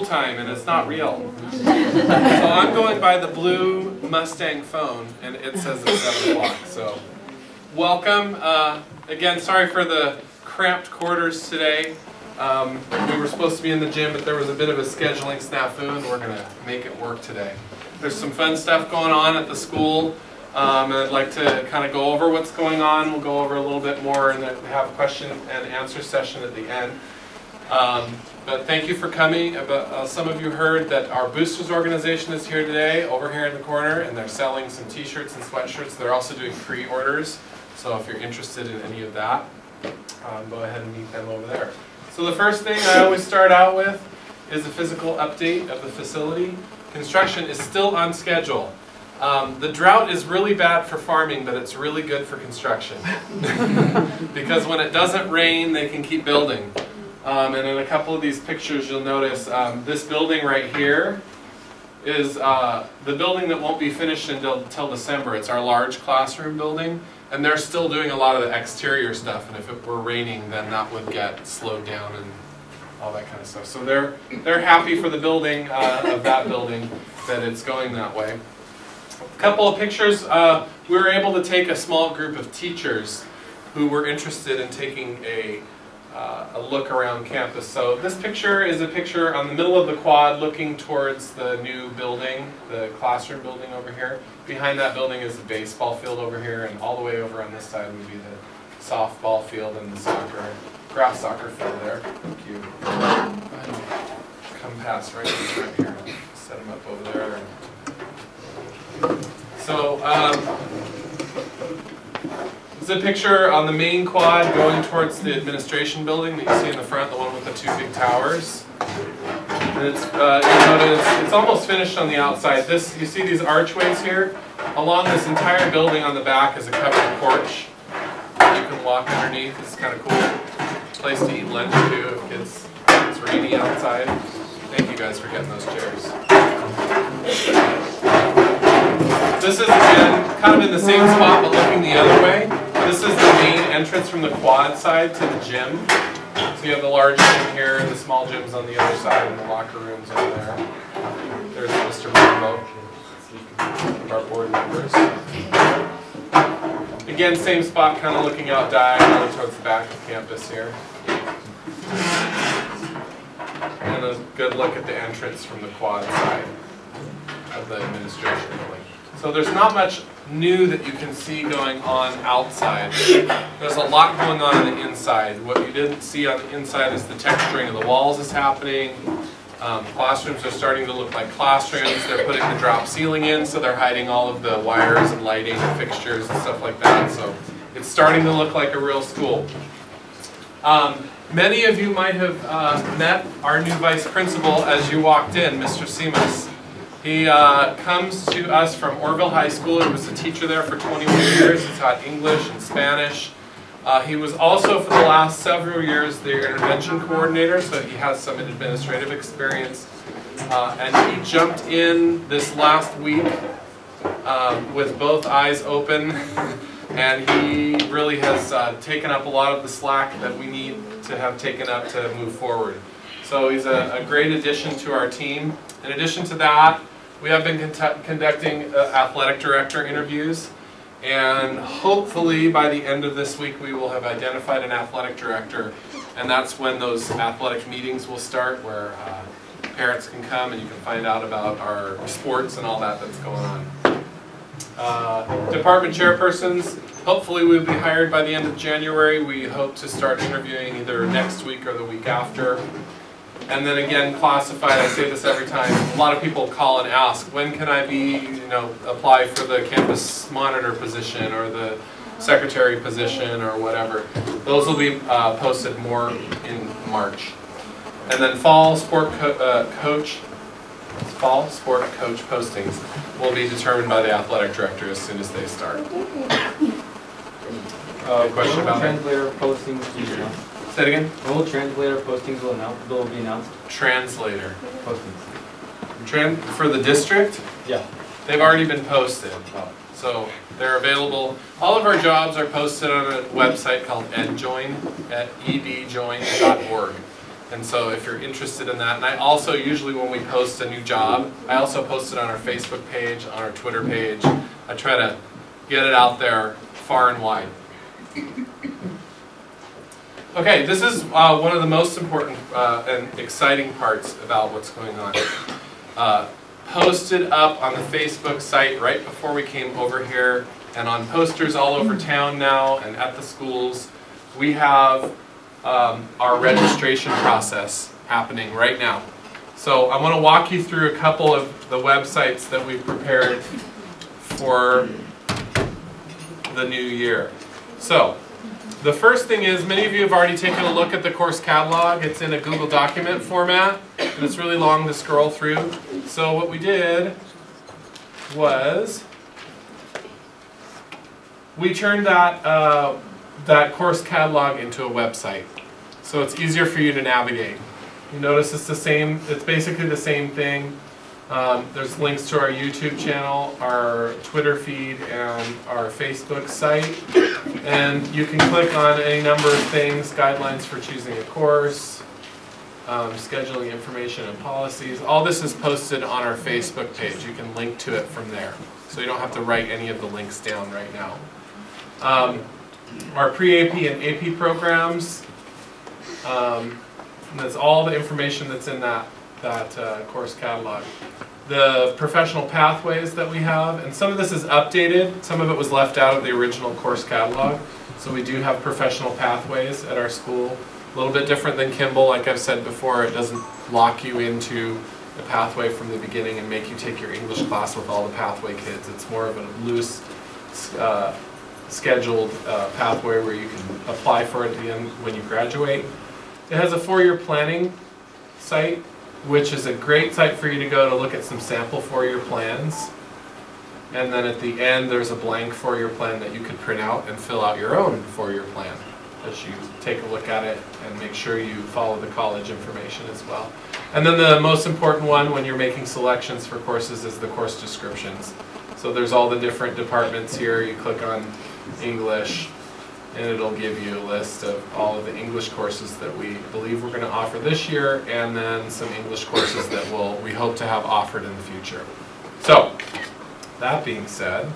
time and it's not real. So I'm going by the blue Mustang phone and it says it's 7 o'clock. So welcome. Again, sorry for the cramped quarters today. We were supposed to be in the gym, but there was a bit of a scheduling snafu and we're going to make it work today. There's some fun stuff going on at the school. And I'd like to kind of go over what's going on. We'll go over a little bit more and then have a question and answer session at the end. But thank you for coming. Some of you heard that our boosters organization is here today, over here in the corner, and they're selling some t-shirts and sweatshirts. They're also doing pre-orders, so if you're interested in any of that, go ahead and meet them over there. So the first thing I always start out with is a physical update of the facility. Construction is still on schedule. The drought is really bad for farming, but it's really good for construction. Because when it doesn't rain, they can keep building. And in a couple of these pictures, you'll notice this building right here is the building that won't be finished until December. It's our large classroom building, and they're still doing a lot of the exterior stuff. And if it were raining, then that would get slowed down and all that kind of stuff. So they're happy for the building of that building that it's going that way. A couple of pictures. We were able to take a small group of teachers who were interested in taking a look around campus. So this picture is a picture on the middle of the quad looking towards the new building, the classroom building over here. Behind that building is the baseball field over here, and all the way over on this side would be the softball field and the grass soccer field there. Thank you. Go ahead and come past right here. Set them up over there. So, this is a picture on the main quad going towards the administration building that you see in the front, the one with the 2 big towers. And it's, you notice it's almost finished on the outside. You see these archways here? Along this entire building on the back is a covered porch that you can walk underneath. It's kind of cool. Place to eat lunch too if it's rainy outside. Thank you guys for getting those chairs. This is, again, kind of in the same spot, but looking the other way. This is the main entrance from the quad side to the gym. So you have the large gym here, and the small gyms on the other side, and the locker rooms over there. There's Mr. Bobo, our board members. Again, same spot, kind of looking out diagonally towards the back of campus here. And a good look at the entrance from the quad side of the administration building. So there's not much new that you can see going on outside. There's a lot going on the inside. What you didn't see on the inside is the texturing of the walls is happening. Classrooms are starting to look like classrooms. They're putting the drop ceiling in, so they're hiding all of the wires and lighting and fixtures and stuff like that. So it's starting to look like a real school. Many of you might have met our new vice principal as you walked in, Mr. Simas. He comes to us from Orville High School. He was a teacher there for 21 years. He taught English and Spanish. He was also, for the last several years, the intervention coordinator, so he has some administrative experience. And he jumped in this last week with both eyes open, and he really has taken up a lot of the slack that we need to have taken up to move forward. So he's a great addition to our team. In addition to that, we have been conducting athletic director interviews, and hopefully by the end of this week we will have identified an athletic director, and that's when those athletic meetings will start, where parents can come and you can find out about our sports and all that that's going on. Department chairpersons, hopefully we'll be hired by the end of January. We hope to start interviewing either next week or the week after. And then again, classified, I say this every time, a lot of people call and ask, when can I apply for the campus monitor position or the secretary position or whatever. Those will be posted more in March. And then fall sport coach postings will be determined by the athletic director as soon as they start. Question about translator postings? Say it again? Will translator postings will be announced? Translator postings. For the district? Yeah. They've already been posted. So they're available. All of our jobs are posted on a website called edjoin at edjoin.org. And so if you're interested in that, and I also usually when we post a new job, I also post it on our Facebook page, on our Twitter page. I try to get it out there far and wide. Okay, this is one of the most important and exciting parts about what's going on. Posted up on the Facebook site right before we came over here, and on posters all over town now and at the schools, we have our registration process happening right now. So I want to walk you through a couple of the websites that we've prepared for the new year. So the first thing is, many of you have already taken a look at the course catalog. It's in a Google document format, and it's really long to scroll through. So what we did was we turned that course catalog into a website, so it's easier for you to navigate. You notice it's the same. It's basically the same thing. There's links to our YouTube channel, our Twitter feed, and our Facebook site. And you can click on any number of things: guidelines for choosing a course, scheduling information and policies. All this is posted on our Facebook page. You can link to it from there, so you don't have to write any of the links down right now. Our pre-AP and AP programs, and that's all the information that's in that course catalog. The professional pathways that we have, and some of this is updated, some of it was left out of the original course catalog. So we do have professional pathways at our school. A little bit different than Kimball, like I've said before. It doesn't lock you into the pathway from the beginning and make you take your English class with all the pathway kids. It's more of a loose, scheduled pathway where you can apply for it at the end when you graduate. It has a 4-year planning site, which is a great site for you to go to look at some sample 4-year plans. And then at the end, there's a blank 4-year plan that you could print out and fill out your own 4-year plan as you take a look at it and make sure you follow the college information as well. And then the most important one when you're making selections for courses is the course descriptions. So there's all the different departments here. You click on English, and it'll give you a list of all of the English courses that we believe we're going to offer this year, and then some English courses that we hope to have offered in the future. So, that being said, let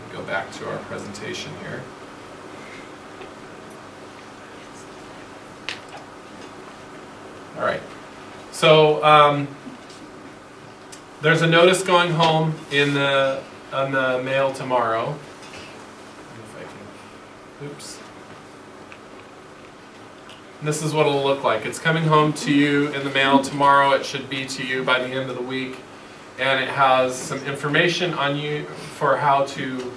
me go back to our presentation here. All right. So, there's a notice going home on the mail tomorrow. Oops. This is what it'll look like. It's coming home to you in the mail tomorrow. It should be to you by the end of the week. And it has some information on you for how to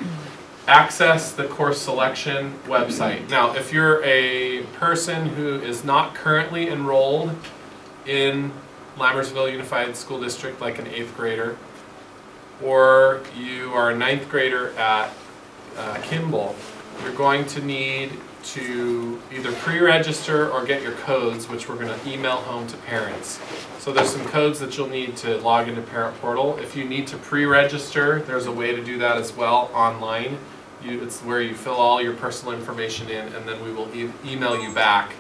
access the course selection website. Now, if you're a person who is not currently enrolled in Lambersville Unified School District, like an 8th grader, or you are a 9th grader at Kimball, you're going to need to either pre-register or get your codes, which we're going to email home to parents. So there's some codes that you'll need to log into Parent Portal. If you need to pre-register, there's a way to do that as well online. It's where you fill all your personal information in, and then we will email you back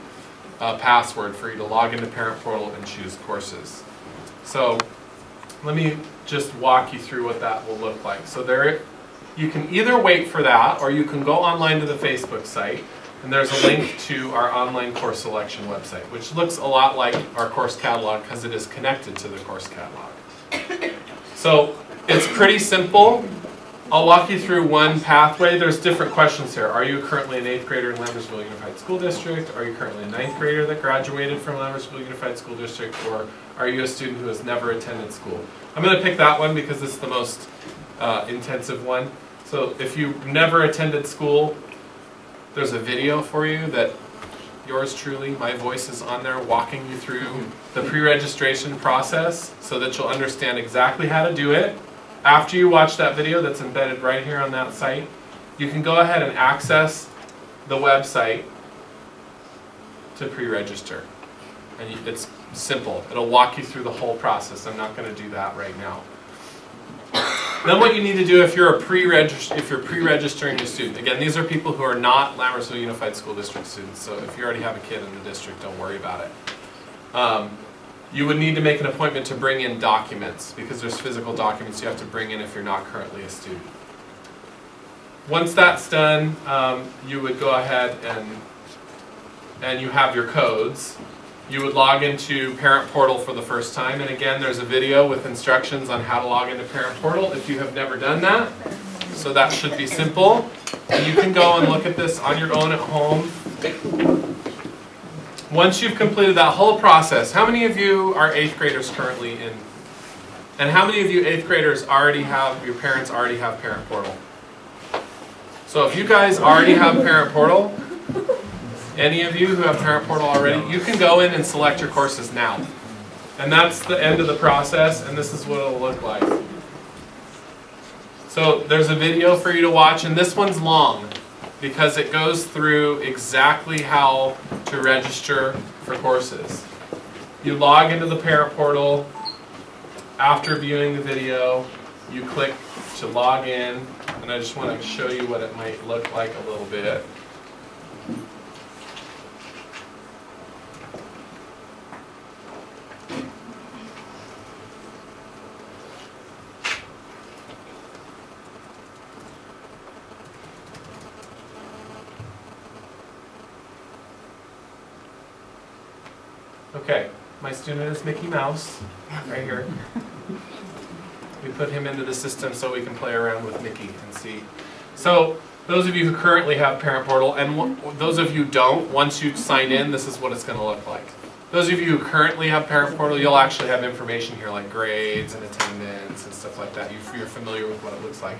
a password for you to log into Parent Portal and choose courses. So let me just walk you through what that will look like. So you can either wait for that, or you can go online to the Facebook site, and there's a link to our online course selection website, which looks a lot like our course catalog because it is connected to the course catalog. So it's pretty simple. I'll walk you through one pathway. There's different questions here. Are you currently an 8th grader in Lambersville Unified School District? Are you currently a 9th grader that graduated from Lambersville Unified School District? Or are you a student who has never attended school? I'm going to pick that one because it's the most intensive one. So if you've never attended school, there's a video for you that yours truly, my voice is on there walking you through the pre-registration process so that you'll understand exactly how to do it. After you watch that video that's embedded right here on that site, you can go ahead and access the website to pre-register. And it's simple. It'll walk you through the whole process. I'm not going to do that right now. Then what you need to do if you're pre-registering a student, again, these are people who are not Lambertville Unified School District students, so if you already have a kid in the district, don't worry about it. You would need to make an appointment to bring in documents, because there's physical documents you have to bring in if you're not currently a student. Once that's done, you would go ahead and you have your codes. You would log into Parent Portal for the first time, and again, there's a video with instructions on how to log into Parent Portal if you have never done that. So that should be simple. And you can go and look at this on your own at home. Once you've completed that whole process, how many of you are 8th graders currently in? And how many of you 8th graders already have, your parents already have Parent Portal? So if you guys already have Parent Portal, any of you who have Parent Portal already, you can go in and select your courses now. And that's the end of the process, and this is what it'll look like. So there's a video for you to watch, and this one's long because it goes through exactly how to register for courses. You log into the Parent Portal. After viewing the video, you click to log in, and I just want to show you what it might look like a little bit. Okay, my student is Mickey Mouse, right here. We put him into the system so we can play around with Mickey and see. So, those of you who currently have Parent Portal, and those of you who don't, once you sign in, this is what it's going to look like. Those of you who currently have Parent Portal, you'll actually have information here like grades and attendance and stuff like that. You're familiar with what it looks like.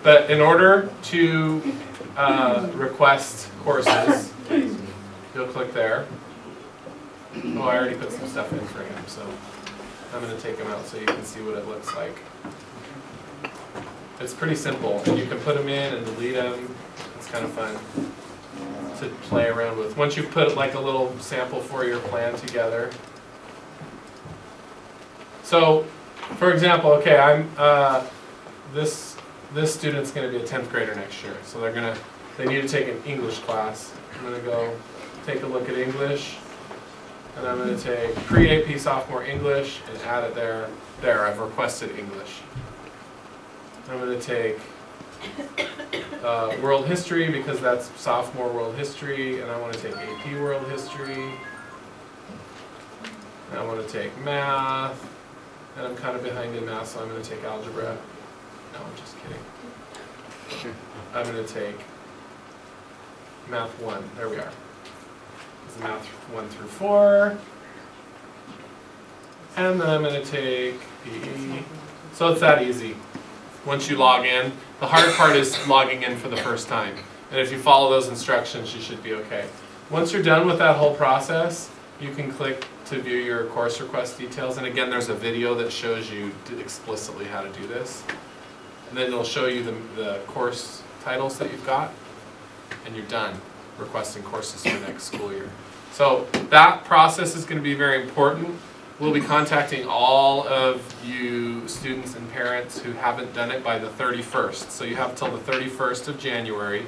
But in order to request courses, you'll click there. Oh, I already put some stuff in for him, so I'm going to take him out so you can see what it looks like. It's pretty simple. You can put them in and delete them. It's kind of fun to play around with. Once you've put like a little sample for your plan together. So, for example, okay, this student's going to be a 10th grader next year, so they need to take an English class. I'm going to go take a look at English. And I'm going to take pre-AP sophomore English and add it there. There, I've requested English. I'm going to take world history because that's sophomore world history, and I want to take AP world history. And I want to take math, and I'm kind of behind in math, so I'm going to take algebra. No, I'm just kidding. I'm going to take math 1. There we are. Math 1 through 4, and then I'm going to take PE. So it's that easy. Once you log in, the hard part is logging in for the first time. And if you follow those instructions, you should be okay. Once you're done with that whole process, you can click to view your course request details. And again, there's a video that shows you explicitly how to do this. And then it'll show you the course titles that you've got, and you're done requesting courses for next school year. So that process is going to be very important. We'll be contacting all of you students and parents who haven't done it by the 31st. So you have till the 31st of January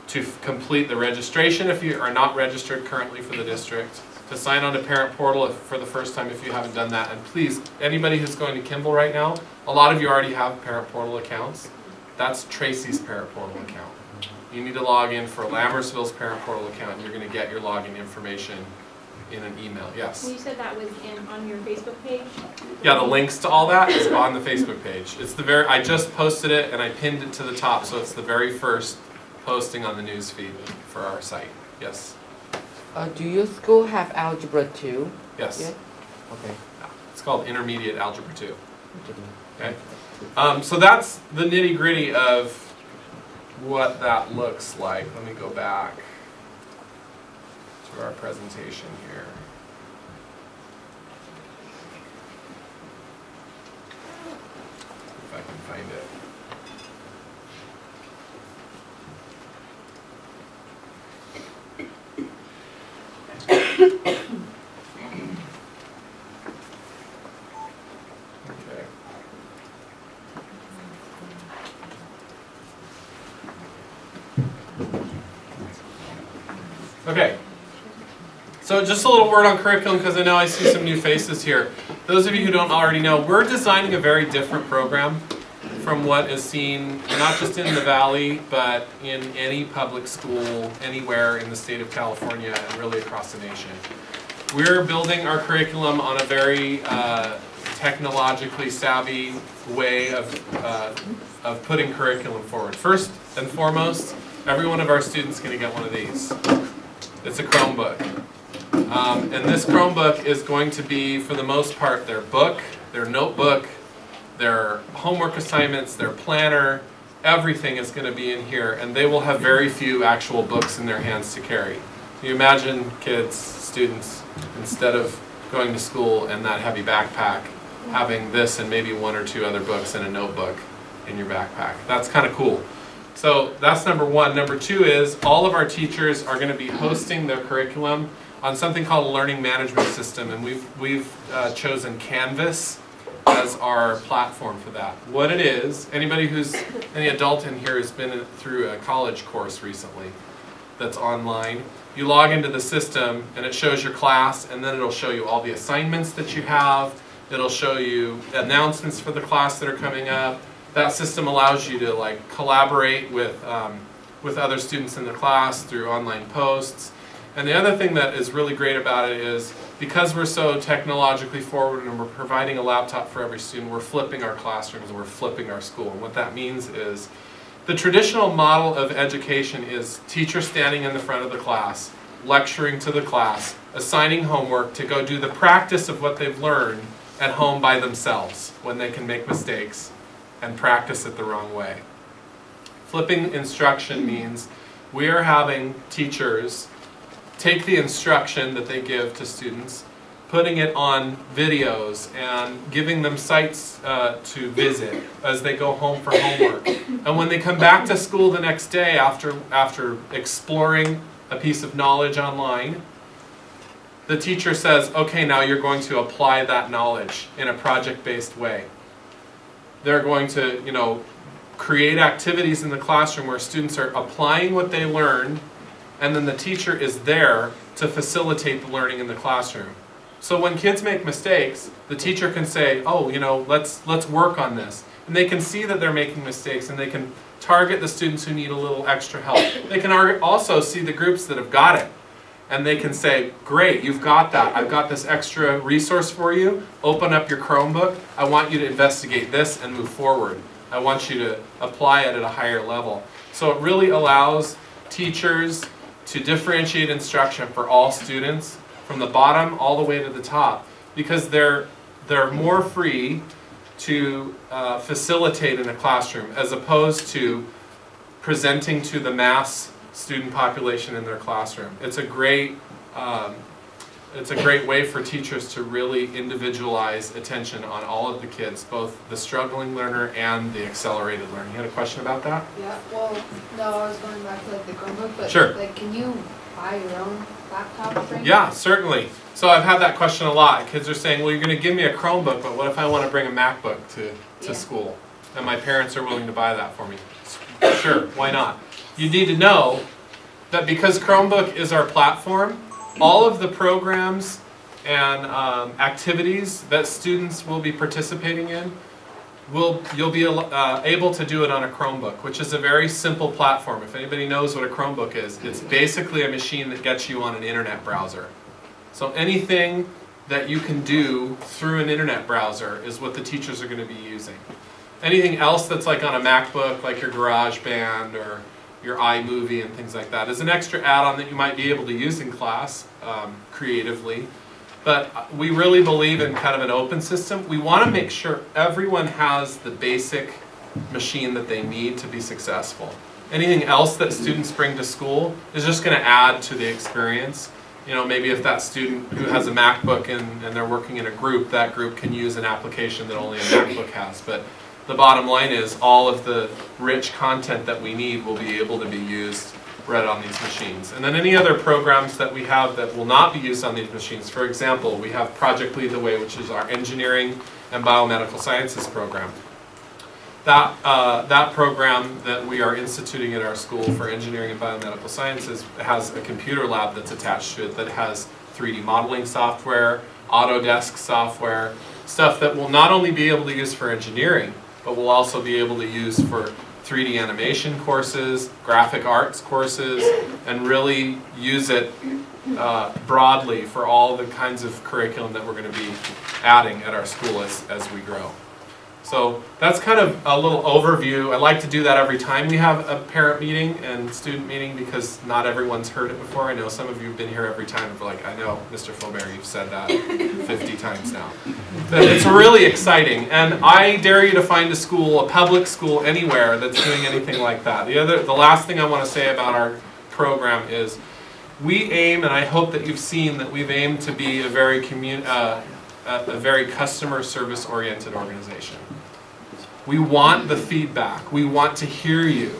to complete the registration if you are not registered currently for the district, to sign on to Parent Portal for the first time if you haven't done that. And please, anybody who's going to Kimball right now, a lot of you already have Parent Portal accounts. That's Tracy's Parent Portal account. You need to log in for Lambertville's Parent Portal account, and you're going to get your login information in an email. Yes? Well, you said that was on your Facebook page? Yeah, the links to all that is on the Facebook page. It's I just posted it and I pinned it to the top, so it's the very first posting on the news feed for our site. Yes? Do your school have Algebra 2? Yes. Yeah? Okay. It's called Intermediate Algebra 2. Okay? So that's the nitty-gritty of what that looks like. Let me go back to our presentation here. If I can find it. Okay. Okay. So just a little word on curriculum, because I know I see some new faces here. Those of you who don't already know, we're designing a very different program from what is seen not just in the Valley, but in any public school anywhere in the state of California and really across the nation. We're building our curriculum on a very technologically savvy way of putting curriculum forward. First and foremost, every one of our students is going to get one of these. It's a Chromebook. And this Chromebook is going to be, for the most part, their book, their notebook, their homework assignments, their planner, everything is going to be in here, and they will have very few actual books in their hands to carry. Can you imagine kids, students, instead of going to school and that heavy backpack, having this and maybe one or two other books and a notebook in your backpack? That's kind of cool. So that's number one. Number two is all of our teachers are going to be hosting their curriculum on something called a learning management system, and we've chosen Canvas as our platform for that. What it is, any adult in here has been through a college course recently that's online. You log into the system and it shows your class, and then it'll show you all the assignments that you have. It'll show you announcements for the class that are coming up. That system allows you to collaborate with other students in the class through online posts. And the other thing that is really great about it is, because we're so technologically forward and we're providing a laptop for every student, we're flipping our classrooms and we're flipping our school. And what that means is, the traditional model of education is teacher standing in the front of the class, lecturing to the class, assigning homework to go do the practice of what they've learned at home by themselves when they can make mistakes and practice it the wrong way. Flipping instruction means we are having teachers take the instruction that they give to students, putting it on videos and giving them sites to visit as they go home for homework. And when they come back to school the next day after exploring a piece of knowledge online, the teacher says, okay, now you're going to apply that knowledge in a project-based way. They're going to, create activities in the classroom where students are applying what they learned, and then the teacher is there to facilitate the learning in the classroom. So when kids make mistakes, the teacher can say, oh, let's work on this. And they can see that they're making mistakes, and they can target the students who need a little extra help. They can also see the groups that have got it. And they can say, great, you've got that. I've got this extra resource for you. Open up your Chromebook. I want you to investigate this and move forward. I want you to apply it at a higher level. So it really allows teachers to differentiate instruction for all students from the bottom all the way to the top, because they're more free to facilitate in a classroom as opposed to presenting to the mass student population in their classroom. It's a great way for teachers to really individualize attention on all of the kids, both the struggling learner and the accelerated learner. You had a question about that? Yeah, well, no, I was going back to the Chromebook, but sure. Can you buy your own laptop frame? Yeah, certainly. So I've had that question a lot. Kids are saying, well, you're going to give me a Chromebook, but what if I want to bring a MacBook to school? And my parents are willing to buy that for me. Sure, why not? You need to know that because Chromebook is our platform, all of the programs and activities that students will be participating in, you'll be able to do it on a Chromebook, which is a very simple platform. If anybody knows what a Chromebook is, it's basically a machine that gets you on an internet browser. So anything that you can do through an internet browser is what the teachers are going to be using. Anything else that's like on a MacBook, like your GarageBand or your iMovie and things like that, is an extra add-on that you might be able to use in class creatively. But we really believe in kind of an open system. We want to make sure everyone has the basic machine that they need to be successful. Anything else that students bring to school is just going to add to the experience. Maybe if that student who has a MacBook and they're working in a group, that group can use an application that only a MacBook has. But the bottom line is all of the rich content that we need will be able to be used right on these machines. And then any other programs that we have that will not be used on these machines. For example, we have Project Lead the Way, which is our engineering and biomedical sciences program. that program that we are instituting at our school for engineering and biomedical sciences has a computer lab that's attached to it that has 3D modeling software, Autodesk software, stuff that will not only be able to use for engineering, but will also be able to use for 3D animation courses, graphic arts courses, and really use it broadly for all the kinds of curriculum that we're going to be adding at our school as we grow. So that's kind of a little overview. I like to do that every time we have a parent meeting and student meeting because not everyone's heard it before. I know some of you have been here every time and like, I know, Mr. Fobert, you've said that 50 times now. But it's really exciting, and I dare you to find a school, a public school anywhere that's doing anything like that. The last thing I want to say about our program is we aim, and I hope that you've seen that we've aimed to be a very customer service oriented organization. We want the feedback. We want to hear you.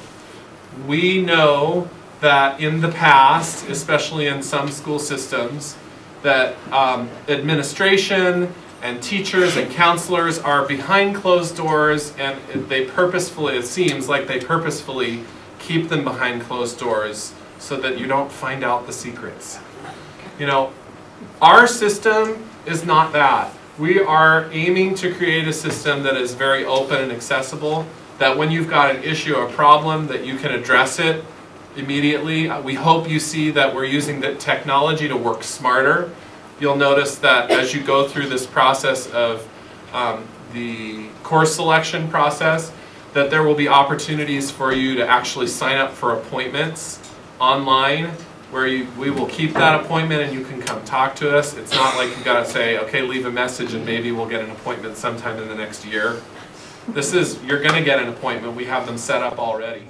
We know that in the past, especially in some school systems, that administration and teachers and counselors are behind closed doors, and they purposefully, it seems like they purposefully keep them behind closed doors so that you don't find out the secrets. You know, our system is not that. We are aiming to create a system that is very open and accessible, that when you've got an issue or problem that you can address it immediately. We hope you see that we're using the technology to work smarter. You'll notice that as you go through this process of the course selection process, that there will be opportunities for you to actually sign up for appointments online, where we will keep that appointment and you can come talk to us. It's not like you've got to say, okay, leave a message and maybe we'll get an appointment sometime in the next year. You're going to get an appointment. We have them set up already.